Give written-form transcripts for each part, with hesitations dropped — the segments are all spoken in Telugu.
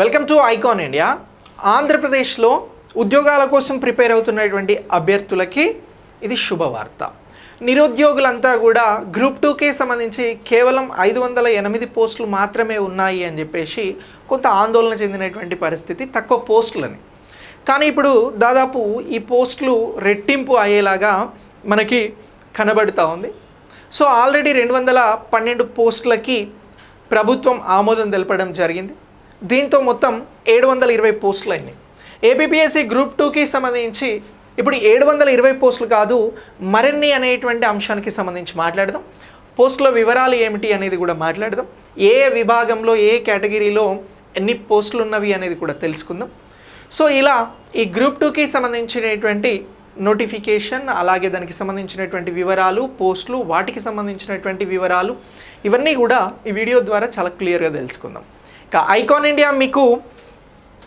Welcome to icon India. ఆంధ్రప్రదేశ్లో ఉద్యోగాల కోసం ప్రిపేర్ అవుతున్నటువంటి అభ్యర్థులకి ఇది శుభవార్త. నిరుద్యోగులంతా కూడా గ్రూప్ 2కి సంబంధించి కేవలం 508 పోస్టులు మాత్రమే ఉన్నాయి అని చెప్పేసి కొంత ఆందోళన చెందినటువంటి పరిస్థితి, తక్కువ పోస్టులని. కానీ ఇప్పుడు దాదాపు ఈ పోస్టులు రెట్టింపు అయ్యేలాగా మనకి కనబడుతూ ఉంది. సో ఆల్రెడీ 212 పోస్టులకి ప్రభుత్వం ఆమోదం తెలపడం జరిగింది. దీంతో మొత్తం 720 పోస్టులు అయినాయి. ఏపీపీఎస్సీ గ్రూప్ 2కి సంబంధించి ఇప్పుడు 720 పోస్టులు కాదు, మరిన్ని అనేటువంటి అంశానికి సంబంధించి మాట్లాడదాం. పోస్టుల వివరాలు ఏమిటి అనేది కూడా మాట్లాడదాం. ఏ విభాగంలో ఏ కేటగిరీలో ఎన్ని పోస్టులు ఉన్నవి అనేది కూడా తెలుసుకుందాం. సో ఇలా ఈ గ్రూప్ 2కి సంబంధించినటువంటి నోటిఫికేషన్, అలాగే దానికి సంబంధించినటువంటి వివరాలు, పోస్టులు, వాటికి సంబంధించినటువంటి వివరాలు, ఇవన్నీ కూడా ఈ వీడియో ద్వారా చాలా క్లియర్గా తెలుసుకుందాం. ఇక ఐకాన్ ఇండియా మీకు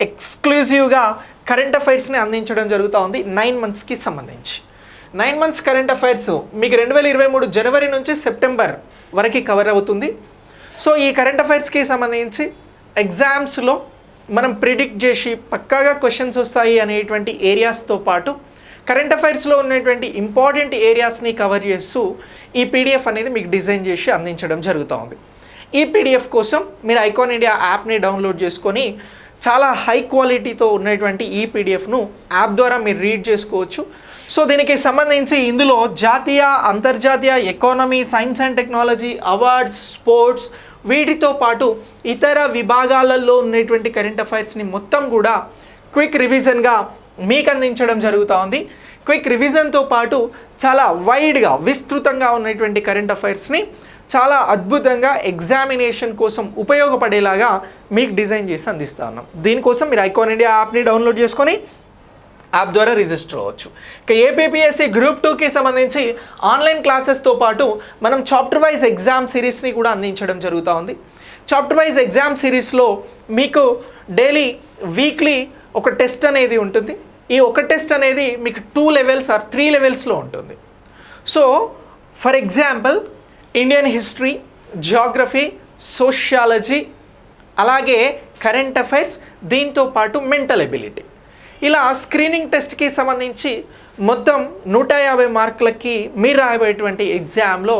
ఎక్స్క్లూజివ్గా కరెంట్ అఫైర్స్ని అందించడం జరుగుతూ ఉంది 9 మంత్స్కి సంబంధించి. 9 మంత్స్ కరెంట్ అఫైర్స్ మీకు 2023 జనవరి నుంచి సెప్టెంబర్ వరకు కవర్ అవుతుంది. సో ఈ కరెంట్ అఫైర్స్కి సంబంధించి ఎగ్జామ్స్లో మనం ప్రిడిక్ట్ చేసి పక్కాగా క్వశ్చన్స్ వస్తాయి అనేటువంటి ఏరియాస్తో పాటు కరెంట్ అఫైర్స్లో ఉన్నటువంటి ఇంపార్టెంట్ ఏరియాస్ని కవర్ చేస్తూ ఈ పీడిఎఫ్ అనేది మీకు డిజైన్ చేసి అందించడం జరుగుతూ ఉంది. ఈ పీడిఎఫ్ కోసం మీరు ఐకాన్ ఇండియా యాప్ని డౌన్లోడ్ చేసుకొని చాలా హై క్వాలిటీతో ఉన్నటువంటి ఈ పీడిఎఫ్ను యాప్ ద్వారా మీరు రీడ్ చేసుకోవచ్చు. సో దీనికి సంబంధించి ఇందులో జాతీయ, అంతర్జాతీయ, economy, science and technology, awards, sports, వీటితో పాటు ఇతర విభాగాలలో ఉన్నటువంటి కరెంట్ అఫైర్స్ని మొత్తం కూడా క్విక్ రివిజన్గా మీకు అందించడం జరుగుతూ ఉంది. క్విక్ రివిజన్తో పాటు చాలా వైడ్గా, విస్తృతంగా ఉన్నటువంటి కరెంట్ అఫైర్స్ని చాలా అద్భుతంగా ఎగ్జామినేషన్ కోసం ఉపయోగపడేలాగా మీకు డిజైన్ చేసి అందిస్తూ ఉన్నాం. దీనికోసం మీరు ఐకాన్ ఇండియా యాప్ని డౌన్లోడ్ చేసుకొని యాప్ ద్వారా రిజిస్టర్ అవ్వచ్చు. ఇక ఏపీపీఎస్సీ గ్రూప్ 2కి సంబంధించి ఆన్లైన్ క్లాసెస్తో పాటు మనం చాప్టర్ వైజ్ ఎగ్జామ్ సిరీస్ని కూడా అందించడం జరుగుతూ ఉంది. చాప్టర్ వైజ్ ఎగ్జామ్ సిరీస్లో మీకు డైలీ, వీక్లీ ఒక టెస్ట్ అనేది ఉంటుంది. ఈ ఒక టెస్ట్ అనేది మీకు 2 లెవెల్స్ ఆర్ 3 లెవెల్స్లో ఉంటుంది. So for example Indian history, Geography, sociology, అలాగే కరెంట్ అఫైర్స్, దీంతో పాటు మెంటల్ ఎబిలిటీ, ఇలా స్క్రీనింగ్ టెస్ట్కి సంబంధించి మొత్తం 150 మార్కులకి మీరు రాయబోయేటువంటి ఎగ్జామ్లో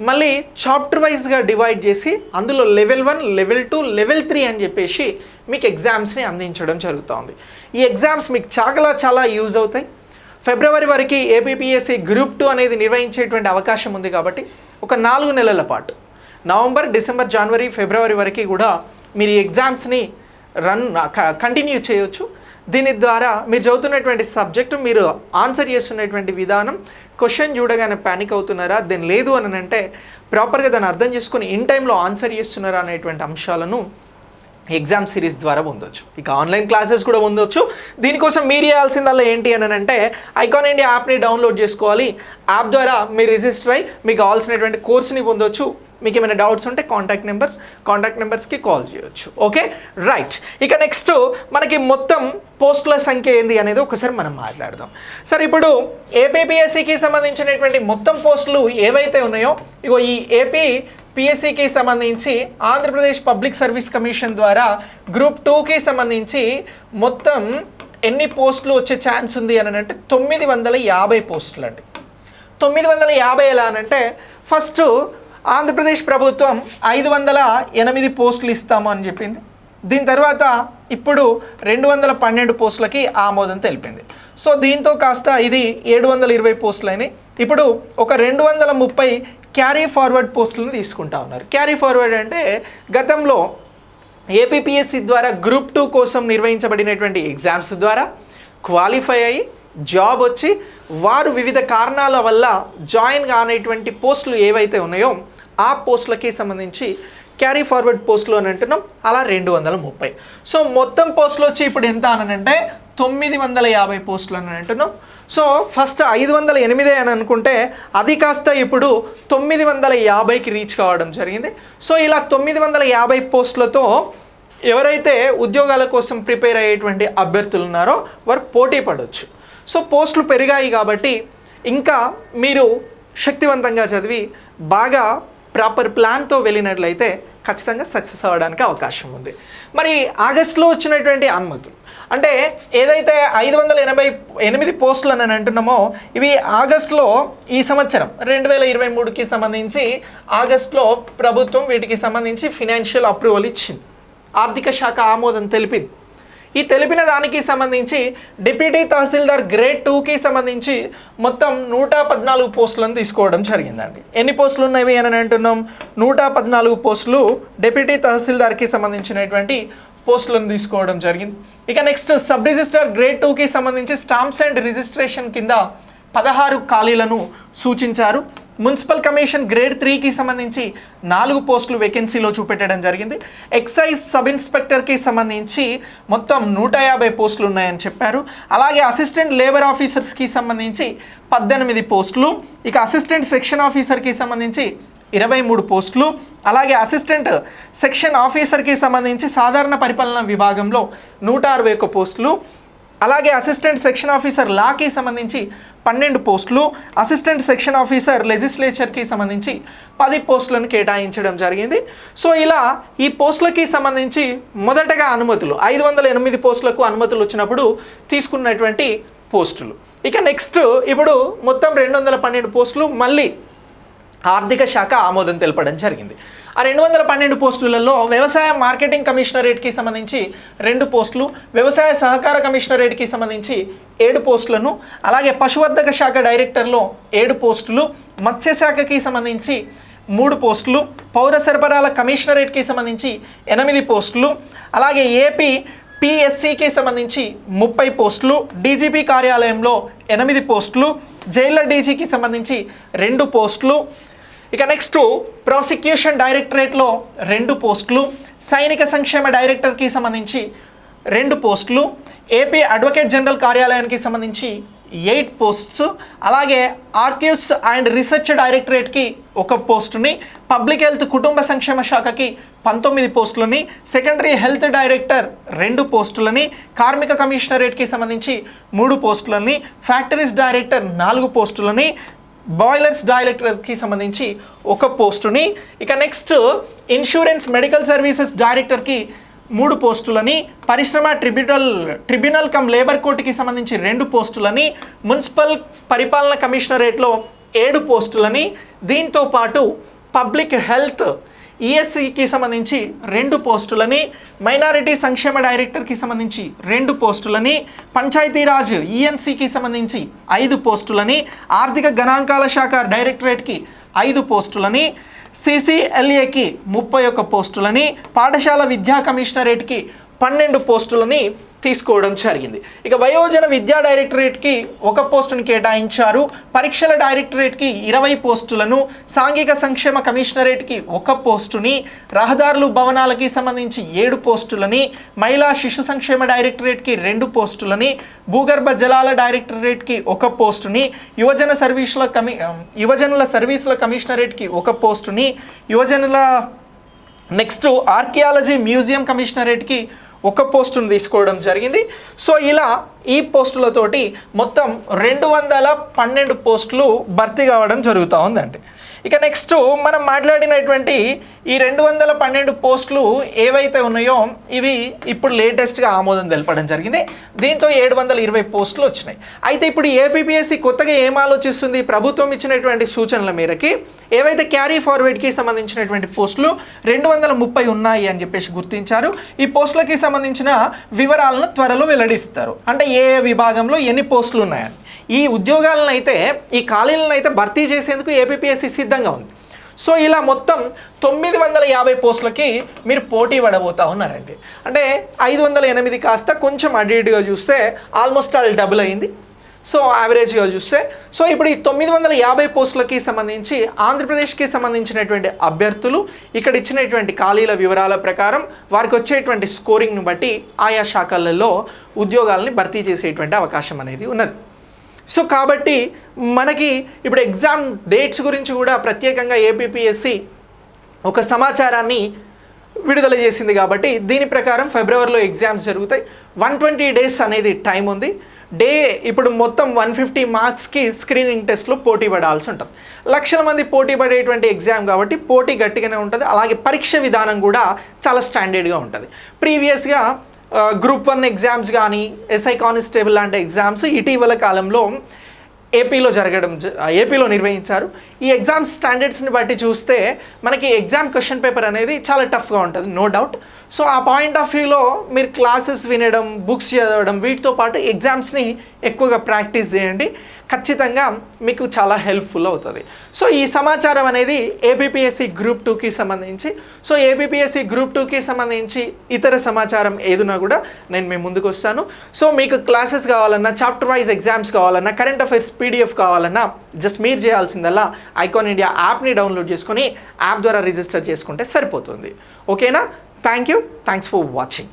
మళ్ళీ చాప్టర్ వైజ్గా డివైడ్ చేసి అందులో లెవెల్ 1, లెవెల్ 2, లెవెల్ 3 అని చెప్పేసి మీకు ఎగ్జామ్స్ని అందించడం జరుగుతుంది. ఈ ఎగ్జామ్స్ మీకు చాలా యూజ్ అవుతాయి. ఫిబ్రవరి వరకు ఏపీపీఎస్సీ గ్రూప్ 2 అనేది నిర్వహించేటువంటి అవకాశం ఉంది. కాబట్టి ఒక 4 నెలల పాటు, నవంబర్, డిసెంబర్, జనవరి, ఫిబ్రవరి వరకు కూడా మీరు ఈ ఎగ్జామ్స్ని కంటిన్యూ చేయొచ్చు. దీని ద్వారా మీరు చదువుతున్నటువంటి సబ్జెక్టు, మీరు ఆన్సర్ చేస్తున్నటువంటి విధానం, క్వశ్చన్ చూడగానే ప్యానిక్ అవుతున్నారా, దాని లేదు అని అంటే ప్రాపర్గా దాన్ని అర్థం చేసుకొని ఇన్ టైంలో ఆన్సర్ చేస్తున్నారా అనేటువంటి అంశాలను ఎగ్జామ్ సిరీస్ ద్వారా పొందొచ్చు. ఇక ఆన్లైన్ క్లాసెస్ కూడా పొందొచ్చు. దీనికోసం మీరు చేయాల్సిందల్లా ఏంటి అని అంటే ఐకాన్ ఇండియా యాప్ని డౌన్లోడ్ చేసుకోవాలి. యాప్ ద్వారా మీరు రిజిస్టర్ అయ్యి మీకు కావాల్సినటువంటి కోర్స్ని పొందొచ్చు. మీకు ఏమైనా డౌట్స్ ఉంటే కాంటాక్ట్ నెంబర్స్కి కాల్ చేయొచ్చు. Okay, right. ఇక నెక్స్ట్ మనకి మొత్తం పోస్టుల సంఖ్య ఏంది అనేది ఒకసారి మనం మాట్లాడదాం. సరే, ఇప్పుడు ఏపీపీఎస్సీకి సంబంధించినటువంటి మొత్తం పోస్టులు ఏవైతే ఉన్నాయో, ఇగో ఈ ఏపీపీఎస్సీకి సంబంధించి ఆంధ్రప్రదేశ్ పబ్లిక్ సర్వీస్ కమిషన్ ద్వారా గ్రూప్ 2కి సంబంధించి మొత్తం ఎన్ని పోస్టులు వచ్చే ఛాన్స్ ఉంది అని అంటే 950 పోస్టులు అండి. 950 ఎలా అనంటే, ఫస్ట్ ఆంధ్రప్రదేశ్ ప్రభుత్వం 508 పోస్టులు ఇస్తాము అని చెప్పింది. దీని తర్వాత ఇప్పుడు 212 పోస్టులకి ఆమోదం తెలిపింది. సో దీంతో కాస్త ఇది 720 పోస్టులు అయినాయి. ఇప్పుడు ఒక 230 క్యారీ ఫార్వర్డ్ పోస్టులను తీసుకుంటా ఉన్నారు. క్యారీ ఫార్వర్డ్ అంటే గతంలో ఏపీపీఎస్సీ ద్వారా గ్రూప్ 2 కోసం నిర్వహించబడినటువంటి ఎగ్జామ్స్ ద్వారా క్వాలిఫై అయ్యి జాబ్ వచ్చి వారు వివిధ కారణాల వల్ల జాయిన్ కానటువంటి పోస్టులు ఏవైతే ఉన్నాయో ఆ పోస్టులకి సంబంధించి క్యారీ ఫార్వర్డ్ పోస్టులు అని అంటున్నాం. అలా 230. సో మొత్తం పోస్టులు వచ్చి ఇప్పుడు ఎంత అని అంటే 950 పోస్టులు అని అంటున్నాం. సో ఫస్ట్ 508 అని అనుకుంటే అది కాస్త ఇప్పుడు 950కి రీచ్ కావడం జరిగింది. సో ఇలా 950 పోస్టులతో ఎవరైతే ఉద్యోగాల కోసం ప్రిపేర్ అయ్యేటువంటి అభ్యర్థులు ఉన్నారో వారు పోటీ పడవచ్చు. సో పోస్టులు పెరిగాయి కాబట్టి ఇంకా మీరు శక్తివంతంగా చదివి బాగా ప్రాపర్ ప్లాన్తో వెళ్ళినట్లయితే ఖచ్చితంగా సక్సెస్ అవ్వడానికి అవకాశం ఉంది. మరి ఆగస్టులో వచ్చినటువంటి అనుమతులు అంటే ఏదైతే 588 పోస్టులు అని అంటున్నామో ఇవి ఆగస్టులో ఈ సంవత్సరం 2023కి సంబంధించి ఆగస్టులో ప్రభుత్వం వీటికి సంబంధించి ఫినాన్షియల్ అప్రూవల్ ఇచ్చింది, ఆర్థిక శాఖ ఆమోదం తెలిపింది. ఈ తెలిపిన దానికి సంబంధించి డిప్యూటీ తహసీల్దార్ గ్రేడ్ 2కి సంబంధించి మొత్తం 114 పోస్టులను తీసుకోవడం జరిగిందండి. ఎన్ని పోస్టులు ఉన్నవి అని అంటున్నాం? 114 పోస్టులు డిప్యూటీ తహసీల్దార్కి సంబంధించినటువంటి పోస్టులను తీసుకోవడం జరిగింది. ఇక నెక్స్ట్ సబ్ రిజిస్టర్ గ్రేడ్ 2కి సంబంధించి స్టాంప్స్ అండ్ రిజిస్ట్రేషన్ కింద 16 ఖాళీలను సూచించారు. మున్సిపల్ కమిషన్ గ్రేడ్ 3కి సంబంధించి 4 పోస్టులు వేకెన్సీలో చూపెట్టడం జరిగింది. ఎక్సైజ్ సబ్ ఇన్స్పెక్టర్కి సంబంధించి మొత్తం 150 పోస్టులు ఉన్నాయని చెప్పారు. అలాగే అసిస్టెంట్ లేబర్ ఆఫీసర్స్కి సంబంధించి 18 పోస్టులు, ఇక అసిస్టెంట్ సెక్షన్ ఆఫీసర్కి సంబంధించి 23 పోస్టులు, అలాగే అసిస్టెంట్ సెక్షన్ ఆఫీసర్కి సంబంధించి సాధారణ పరిపాలన విభాగంలో 161 పోస్టులు, అలాగే అసిస్టెంట్ సెక్షన్ ఆఫీసర్ లాకి సంబంధించి 12 పోస్టులు, అసిస్టెంట్ సెక్షన్ ఆఫీసర్ లెజిస్లేచర్కి సంబంధించి 10 పోస్టులను కేటాయించడం జరిగింది. సో ఇలా ఈ పోస్టులకి సంబంధించి మొదటగా అనుమతులు 508 పోస్టులకు అనుమతులు వచ్చినప్పుడు తీసుకున్నటువంటి పోస్టులు. ఇక నెక్స్ట్ ఇప్పుడు మొత్తం 212 పోస్టులు మళ్ళీ ఆర్థిక శాఖ ఆమోదం తెలపడం జరిగింది. ఆ 212 పోస్టులలో వ్యవసాయ మార్కెటింగ్ కమిషనరేట్కి సంబంధించి 2 పోస్టులు, వ్యవసాయ సహకార కమిషనరేట్కి సంబంధించి 7 పోస్టులను, అలాగే పశువర్ధక శాఖ డైరెక్టర్లో 7 పోస్టులు, మత్స్యశాఖకి సంబంధించి 3 పోస్టులు, పౌర సరఫరాల కమిషనరేట్కి సంబంధించి 8 పోస్టులు, అలాగే ఏపీ పిఎస్సికి సంబంధించి 30 పోస్టులు, డీజీపీ కార్యాలయంలో 8 పోస్టులు, జైళ్ల డీజీకి సంబంధించి 2 పోస్టులు, ఇక నెక్స్ట్ ప్రాసిక్యూషన్ డైరెక్టరేట్లో 2 పోస్టులు, సైనిక సంక్షేమ డైరెక్టర్కి సంబంధించి 2 పోస్టులు, ఏపీ అడ్వకేట్ జనరల్ కార్యాలయానికి సంబంధించి 8 పోస్ట్స్, అలాగే ఆర్కీవ్స్ అండ్ రీసెర్చ్ డైరెక్టరేట్కి 1 పోస్టుని, పబ్లిక్ హెల్త్ కుటుంబ సంక్షేమ శాఖకి 19 పోస్టులని, సెకండరీ హెల్త్ డైరెక్టర్ 2 పోస్టులని, కార్మిక కమిషనరేట్కి సంబంధించి 3 పోస్టులని, ఫ్యాక్టరీస్ డైరెక్టర్ 4 పోస్టులని, బాయిలర్స్ డైరెక్టర్కి సంబంధించి 1 పోస్టుని, ఇక నెక్స్ట్ ఇన్సూరెన్స్ మెడికల్ సర్వీసెస్ డైరెక్టర్కి 3 పోస్టులని, పరిశ్రమ ట్రిబ్యునల్ కమ్ లేబర్ కోర్టుకి సంబంధించి 2 పోస్టులని, మున్సిపల్ పరిపాలన కమిషనరేట్లో 7 పోస్టులని, దీంతో పాటు పబ్లిక్ హెల్త్ ఈఎస్సికి సంబంధించి 2 పోస్టులని, మైనారిటీ సంక్షేమ డైరెక్టర్కి సంబంధించి 2 పోస్టులని, పంచాయతీరాజ్ ఈఎన్సికి సంబంధించి 5 పోస్టులని, ఆర్థిక గణాంకాల శాఖ డైరెక్టరేట్కి 5 పోస్టులని, సిసిఎల్ఏకి 31 పోస్టులని, పాఠశాల విద్యా కమిషనరేట్కి 12 పోస్టులని తీసుకోవడం జరిగింది. ఇక వయోజన విద్యా డైరెక్టరేట్కి 1 పోస్టుని కేటాయించారు, పరీక్షల డైరెక్టరేట్కి 20 పోస్టులను, సాంఘిక సంక్షేమ కమిషనరేట్కి 1 పోస్టుని, రహదారులు భవనాలకి సంబంధించి 7 పోస్టులని, మహిళా శిశు సంక్షేమ డైరెక్టరేట్కి 2 పోస్టులని, భూగర్భ జలాల డైరెక్టరేట్కి 1 పోస్టుని, యువజనుల సర్వీసుల కమిషనరేట్కి 1 పోస్టుని, నెక్స్ట్ ఆర్కియాలజీ మ్యూజియం కమిషనరేట్కి 1 పోస్టును తీసుకోవడం జరిగింది. సో ఇలా ఈ పోస్టులతోటి మొత్తం 212 పోస్టులు భర్తీ కావడం జరుగుతూ ఉందండి. ఇక నెక్స్ట్ మనం మాట్లాడినటువంటి ఈ 212 పోస్టులు ఏవైతే ఉన్నాయో ఇవి ఇప్పుడు లేటెస్ట్గా ఆమోదం తెలపడం జరిగింది. దీంతో 720 పోస్టులు వచ్చినాయి. అయితే ఇప్పుడు ఏపీపీఎస్సీ కొత్తగా ఏం ఆలోచిస్తుంది? ప్రభుత్వం ఇచ్చినటువంటి సూచనల మేరకి ఏవైతే క్యారీ ఫార్వర్డ్కి సంబంధించినటువంటి పోస్టులు 230 ఉన్నాయి అని చెప్పేసి గుర్తించారు. ఈ పోస్టులకి సంబంధించిన వివరాలను త్వరలో వెల్లడిస్తారు. అంటే ఏ విభాగంలో ఎన్ని పోస్టులు ఉన్నాయని. ఈ ఉద్యోగాలను అయితే ఈ ఖాళీలను అయితే భర్తీ చేసేందుకు ఏపీపీఎస్సీ సిద్ధంగా ఉంది. సో ఇలా మొత్తం 950 పోస్టులకి మీరు పోటీ పడబోతా ఉన్నారండి. అంటే 508 కాస్త కొంచెం అడిగా చూస్తే ఆల్మోస్ట్ ఆల్ డబుల్ అయింది. సో యావరేజ్గా చూస్తే సో ఇప్పుడు ఈ 950 పోస్టులకి సంబంధించి ఆంధ్రప్రదేశ్కి సంబంధించినటువంటి అభ్యర్థులు ఇక్కడ ఇచ్చినటువంటి ఖాళీల వివరాల ప్రకారం వారికి వచ్చేటువంటి స్కోరింగ్ను బట్టి ఆయా శాఖలలో ఉద్యోగాలని భర్తీ చేసేటువంటి అవకాశం అనేది ఉన్నది. సో కాబట్టి మనకి ఇప్పుడు ఎగ్జామ్ డేట్స్ గురించి కూడా ప్రత్యేకంగా ఏపీపీఎస్సీ ఒక సమాచారాన్ని విడుదల చేసింది. కాబట్టి దీని ప్రకారం ఫిబ్రవరిలో ఎగ్జామ్స్ జరుగుతాయి. 120 డేస్ అనేది టైం ఉంది. ఇప్పుడు మొత్తం 150 మార్క్స్కి స్క్రీనింగ్ టెస్ట్లో పోటీ పడాల్సి ఉంటుంది. లక్షల మంది పోటీ పడేటువంటి ఎగ్జామ్ కాబట్టి పోటీ గట్టిగానే ఉంటుంది. అలాగే పరీక్ష విధానం కూడా చాలా స్టాండర్డ్గా ఉంటుంది. ప్రీవియస్గా గ్రూప్ 1 ఎగ్జామ్స్ కానీ ఎస్ఐ కానిస్టేబుల్ లాంటి ఎగ్జామ్స్ ఇటీవల కాలంలో ఏపీలో నిర్వహించారు. ఈ ఎగ్జామ్ స్టాండర్డ్స్ని బట్టి చూస్తే మనకి ఎగ్జామ్ క్వశ్చన్ పేపర్ అనేది చాలా టఫ్గా ఉంటుంది, నో డౌట్. సో ఆ పాయింట్ ఆఫ్ వ్యూలో మీరు క్లాసెస్ వినడం, బుక్స్ చదవడం, వీటితో పాటు ఎగ్జామ్స్ని ఎక్కువగా ప్రాక్టీస్ చేయండి. ఖచ్చితంగా మీకు చాలా హెల్ప్ఫుల్ అవుతుంది. సో ఈ సమాచారం అనేది ఏబిపిఎస్సి గ్రూప్ 2కి సంబంధించి. సో ఏబిపిఎస్సి గ్రూప్ 2కి సంబంధించి ఇతర సమాచారం ఏదున్నా కూడా నేను మీ ముందుకు వస్తాను. సో మీకు క్లాసెస్ కావాలన్నా, చాప్టర్ వైజ్ ఎగ్జామ్స్ కావాలన్నా, కరెంట్ అఫైర్స్ పీడిఎఫ్ కావాలన్నా జస్ట్ మీరు చేయాల్సిందల్లా ఐకాన్ ఇండియా యాప్ని డౌన్లోడ్ చేసుకొని యాప్ ద్వారా రిజిస్టర్ చేసుకుంటే సరిపోతుంది. ఓకేనా? Thank you. Thanks for watching.